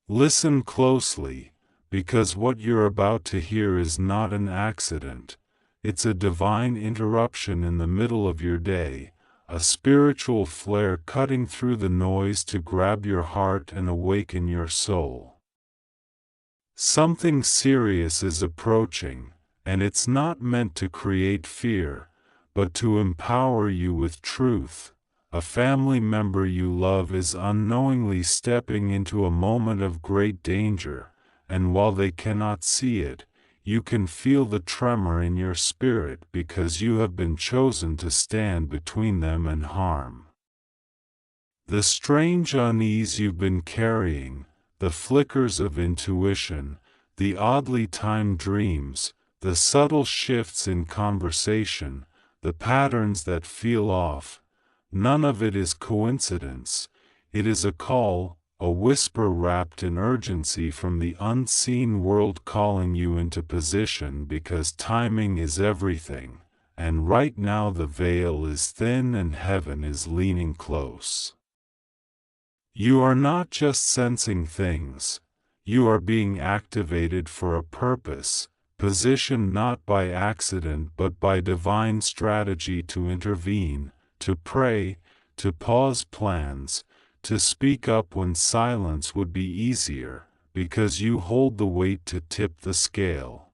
Listen closely, because what you're about to hear is not an accident. It's a divine interruption in the middle of your day, a spiritual flare cutting through the noise to grab your heart and awaken your soul. Something serious is approaching, and it's not meant to create fear, but to empower you with truth. A family member you love is unknowingly stepping into a moment of great danger, and while they cannot see it, you can feel the tremor in your spirit because you have been chosen to stand between them and harm. The strange unease you've been carrying, the flickers of intuition, the oddly timed dreams, the subtle shifts in conversation, the patterns that feel off, none of it is coincidence. It is a call, a whisper wrapped in urgency from the unseen world calling you into position because timing is everything, and right now the veil is thin and heaven is leaning close. You are not just sensing things, you are being activated for a purpose, positioned not by accident but by divine strategy to intervene, to pray, to pause plans, to speak up when silence would be easier, because you hold the weight to tip the scale.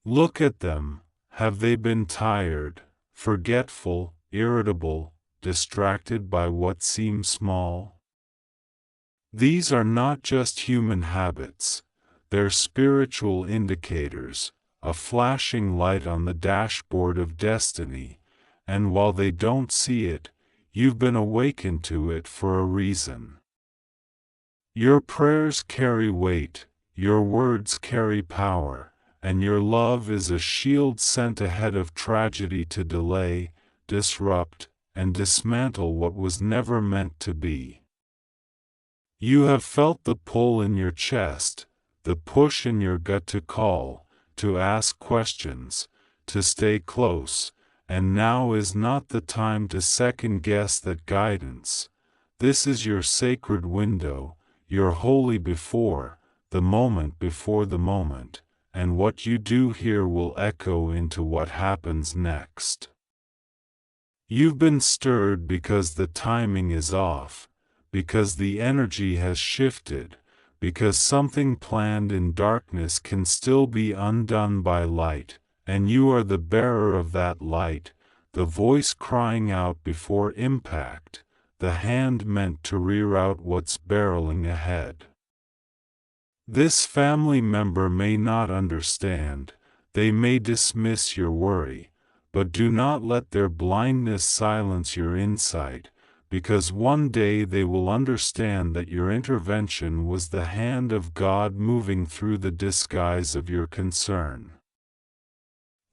Look at them. Have they been tired, forgetful, irritable, distracted by what seems small? These are not just human habits, they're spiritual indicators, a flashing light on the dashboard of destiny, and while they don't see it, you've been awakened to it for a reason. Your prayers carry weight, your words carry power, and your love is a shield sent ahead of tragedy to delay, disrupt, and dismantle what was never meant to be. You have felt the pull in your chest, the push in your gut to call, to ask questions, to stay close, and now is not the time to second-guess that guidance. This is your sacred window, your holy before the moment, and what you do here will echo into what happens next. You've been stirred because the timing is off, because the energy has shifted, because something planned in darkness can still be undone by light, and you are the bearer of that light, the voice crying out before impact, the hand meant to reroute what's barreling ahead. This family member may not understand, they may dismiss your worry, but do not let their blindness silence your insight, because one day they will understand that your intervention was the hand of God moving through the disguise of your concern.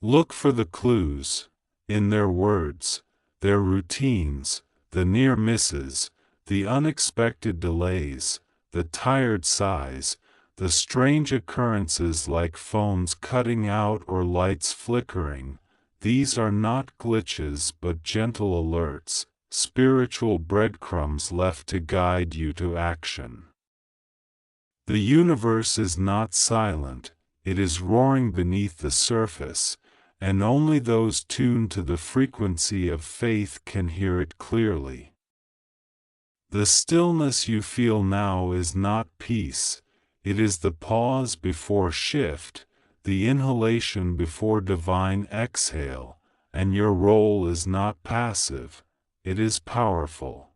Look for the clues, in their words, their routines, the near misses, the unexpected delays, the tired sighs, the strange occurrences like phones cutting out or lights flickering. These are not glitches but gentle alerts, spiritual breadcrumbs left to guide you to action. The universe is not silent, it is roaring beneath the surface, and only those tuned to the frequency of faith can hear it clearly. The stillness you feel now is not peace, it is the pause before shift, the inhalation before divine exhale, and your role is not passive, it is powerful.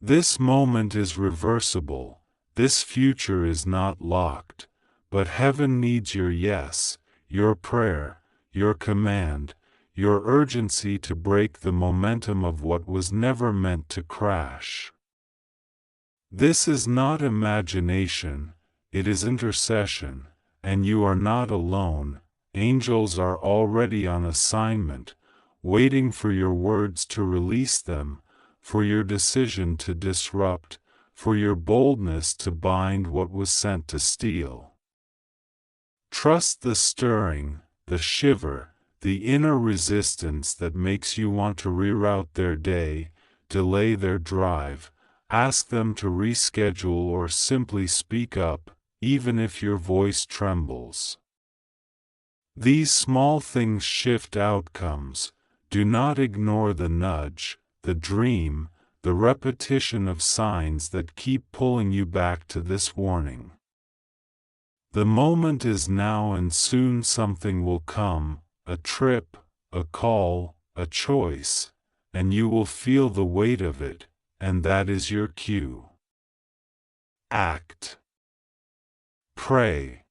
This moment is reversible, this future is not locked, but heaven needs your yes, your prayer, your command, your urgency to break the momentum of what was never meant to crash. This is not imagination, it is intercession, and you are not alone. Angels are already on assignment, waiting for your words to release them, for your decision to disrupt, for your boldness to bind what was sent to steal. Trust the stirring, the shiver, the inner resistance that makes you want to reroute their day, delay their drive, Ask them to reschedule or simply speak up, even if your voice trembles. These small things shift outcomes. Do not ignore the nudge, the dream, the repetition of signs that keep pulling you back to this warning. The moment is now, and soon something will come, a trip, a call, a choice, and you will feel the weight of it, and that is your cue. Act. Pray.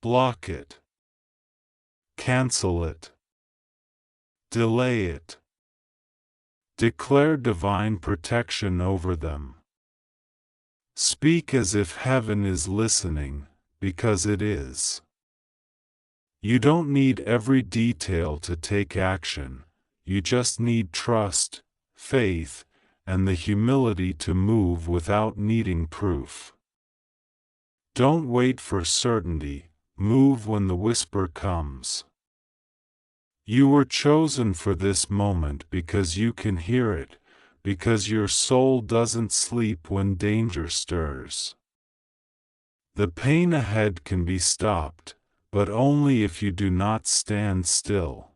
Block it. Cancel it. Delay it. Declare divine protection over them. Speak as if heaven is listening, because it is. You don't need every detail to take action, you just need trust, faith, and the humility to move without needing proof. Don't wait for certainty, move when the whisper comes. You were chosen for this moment because you can hear it, because your soul doesn't sleep when danger stirs. The pain ahead can be stopped, but only if you do not stand still.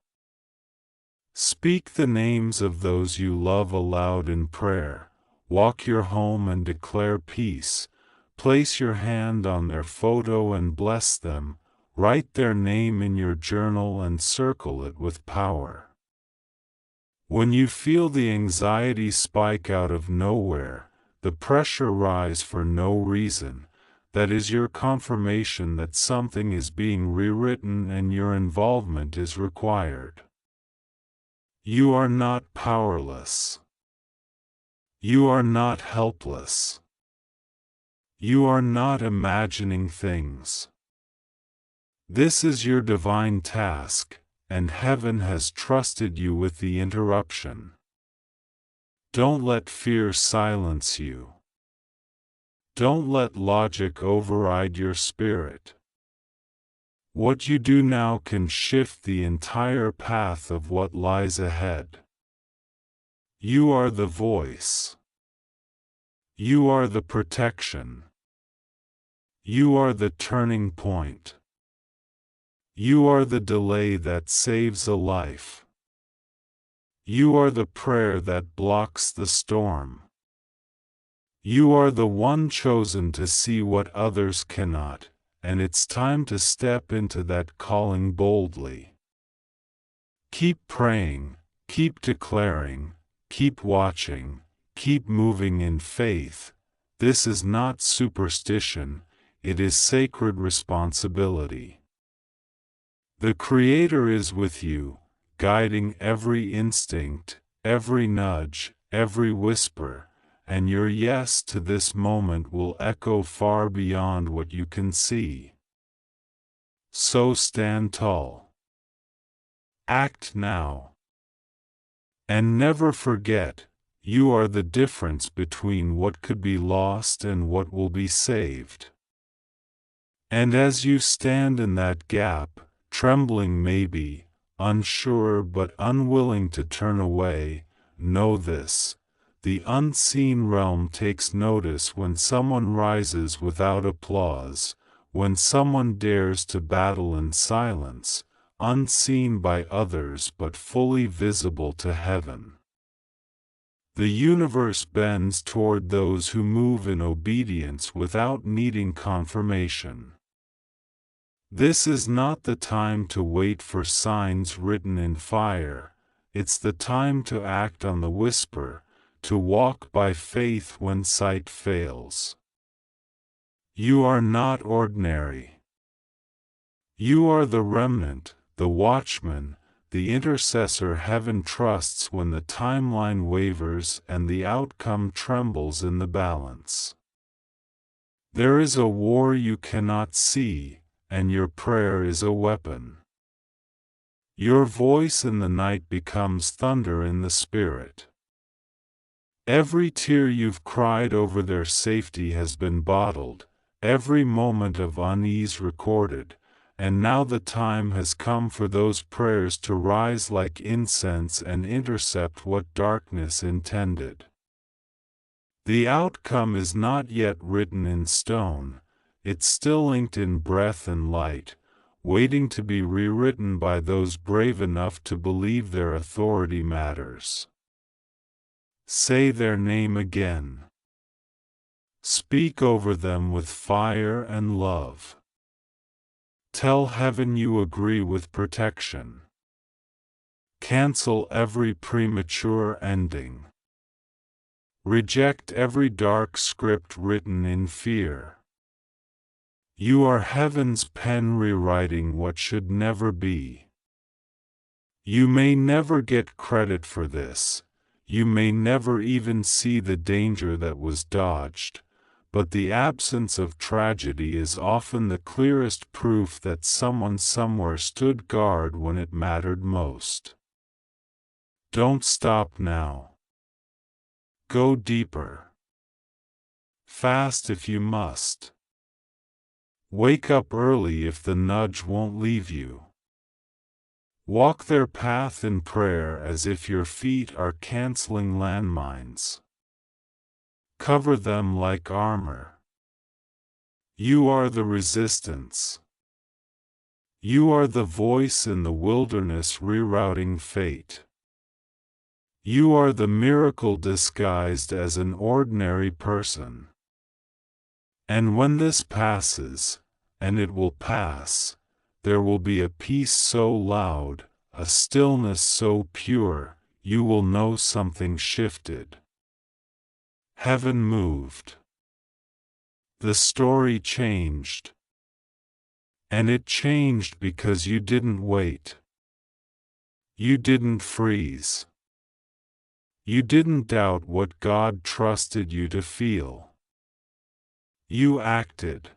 Speak the names of those you love aloud in prayer, walk your home and declare peace, place your hand on their photo and bless them, write their name in your journal and circle it with power. When you feel the anxiety spike out of nowhere, the pressure rise for no reason, that is your confirmation that something is being rewritten and your involvement is required. You are not powerless. You are not helpless. You are not imagining things. This is your divine task, and heaven has trusted you with the interruption. Don't let fear silence you. Don't let logic override your spirit. What you do now can shift the entire path of what lies ahead. You are the voice. You are the protection. You are the turning point. You are the delay that saves a life. You are the prayer that blocks the storm. You are the one chosen to see what others cannot, and it's time to step into that calling boldly. Keep praying, keep declaring, keep watching, keep moving in faith. This is not superstition, it is sacred responsibility. The Creator is with you, guiding every instinct, every nudge, every whisper, and your yes to this moment will echo far beyond what you can see. So stand tall. Act now. And never forget, you are the difference between what could be lost and what will be saved. And as you stand in that gap, trembling maybe, unsure but unwilling to turn away, know this: the unseen realm takes notice when someone rises without applause, when someone dares to battle in silence, unseen by others but fully visible to heaven. The universe bends toward those who move in obedience without needing confirmation. This is not the time to wait for signs written in fire, it's the time to act on the whisper, to walk by faith when sight fails. You are not ordinary. You are the remnant, the watchman, the intercessor heaven trusts when the timeline wavers and the outcome trembles in the balance. There is a war you cannot see, and your prayer is a weapon. Your voice in the night becomes thunder in the spirit. Every tear you've cried over their safety has been bottled, every moment of unease recorded, and now the time has come for those prayers to rise like incense and intercept what darkness intended. The outcome is not yet written in stone, it's still inked in breath and light, waiting to be rewritten by those brave enough to believe their authority matters. Say their name again. Speak over them with fire and love. Tell heaven you agree with protection. Cancel every premature ending. Reject every dark script written in fear. You are heaven's pen rewriting what should never be. You may never get credit for this, you may never even see the danger that was dodged, but the absence of tragedy is often the clearest proof that someone somewhere stood guard when it mattered most. Don't stop now. Go deeper. Fast if you must. Wake up early if the nudge won't leave you. Walk their path in prayer as if your feet are canceling landmines. Cover them like armor. You are the resistance. You are the voice in the wilderness rerouting fate. You are the miracle disguised as an ordinary person. And when this passes, and it will pass, there will be a peace so loud, a stillness so pure, you will know something shifted. Heaven moved. The story changed. And it changed because you didn't wait. You didn't freeze. You didn't doubt what God trusted you to feel. You acted.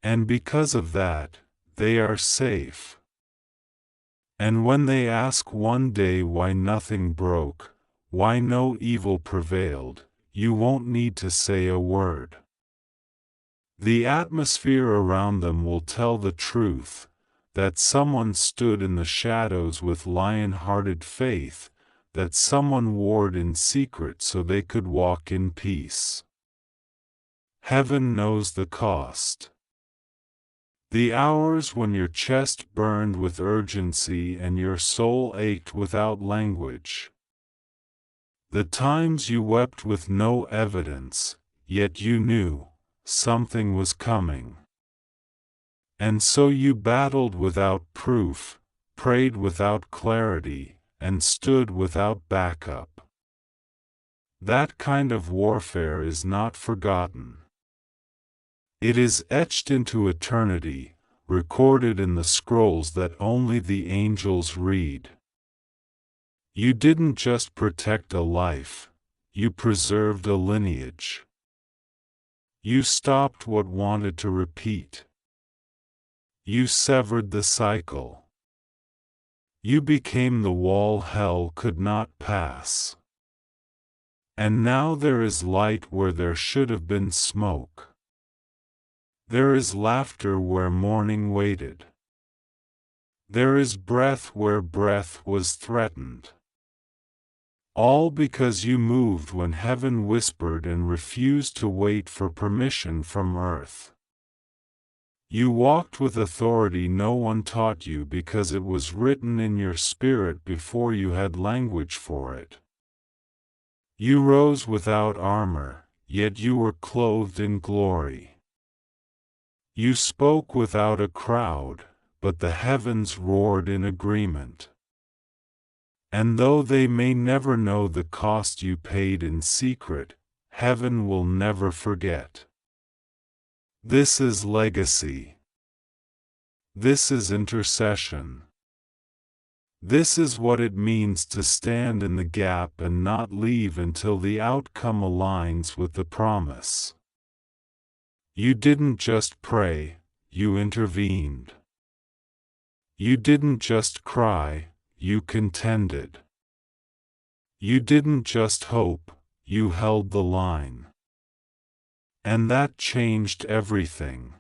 And because of that, they are safe. And when they ask one day why nothing broke, why no evil prevailed, you won't need to say a word. The atmosphere around them will tell the truth, that someone stood in the shadows with lion-hearted faith, that someone warred in secret so they could walk in peace. Heaven knows the cost. The hours when your chest burned with urgency and your soul ached without language. The times you wept with no evidence, yet you knew something was coming. And so you battled without proof, prayed without clarity, and stood without backup. That kind of warfare is not forgotten. It is etched into eternity, recorded in the scrolls that only the angels read. You didn't just protect a life, you preserved a lineage. You stopped what wanted to repeat. You severed the cycle. You became the wall hell could not pass. And now there is light where there should have been smoke. There is laughter where mourning waited. There is breath where breath was threatened. All because you moved when heaven whispered and refused to wait for permission from earth. You walked with authority no one taught you because it was written in your spirit before you had language for it. You rose without armor, yet you were clothed in glory. You spoke without a crowd, but the heavens roared in agreement. And though they may never know the cost you paid in secret, heaven will never forget. This is legacy. This is intercession. This is what it means to stand in the gap and not leave until the outcome aligns with the promise. You didn't just pray, you intervened. You didn't just cry, you contended. You didn't just hope, you held the line. And that changed everything.